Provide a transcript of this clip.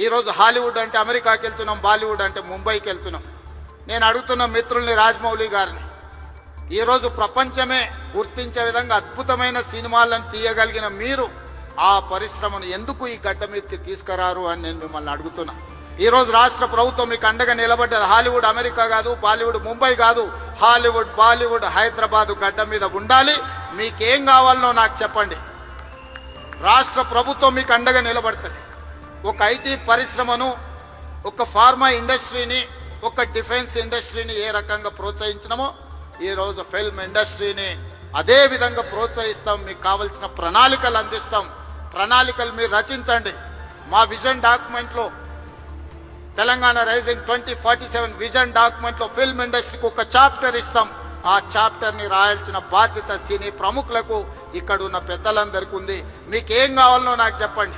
ఈరోజు హాలీవుడ్ అంటే అమెరికాకి వెళ్తున్నాం, బాలీవుడ్ అంటే ముంబైకి వెళ్తున్నాం. నేను అడుగుతున్న మిత్రుల్ని, రాజమౌళి గారిని, ఈరోజు ప్రపంచమే గుర్తించే విధంగా అద్భుతమైన సినిమాలను తీయగలిగిన మీరు ఆ పరిశ్రమను ఎందుకు ఈ గడ్డ మీదకి తీసుకురారు అని నేను మిమ్మల్ని అడుగుతున్నా. ఈరోజు రాష్ట్ర ప్రభుత్వం మీకు అండగా నిలబడ్డది. హాలీవుడ్ అమెరికా కాదు, బాలీవుడ్ ముంబై కాదు, హాలీవుడ్ బాలీవుడ్ హైదరాబాద్ గడ్డ మీద ఉండాలి. మీకేం కావాలనో నాకు చెప్పండి, రాష్ట్ర ప్రభుత్వం మీకు అండగా నిలబడుతుంది. ఒక ఐటీ పరిశ్రమను, ఒక ఫార్మా ఇండస్ట్రీని, ఒక డిఫెన్స్ ఇండస్ట్రీని ఏ రకంగా ప్రోత్సహించినామో ఈరోజు ఫిల్మ్ ఇండస్ట్రీని అదే విధంగా ప్రోత్సహిస్తాం. మీకు కావాల్సిన ప్రణాళికలు అందిస్తాం. ప్రణాళికలు మీరు రచించండి. మా విజన్ డాక్యుమెంట్లో, తెలంగాణ రైజింగ్ 2047 విజన్ డాక్యుమెంట్లో ఫిల్మ్ ఇండస్ట్రీకి ఒక చాప్టర్ ఇస్తాం. ఆ చాప్టర్ని రాయాల్సిన బాధ్యత సినీ ప్రముఖులకు, ఇక్కడ ఉన్న పెద్దలందరికీ ఉంది. మీకేం కావాలనో నాకు చెప్పండి.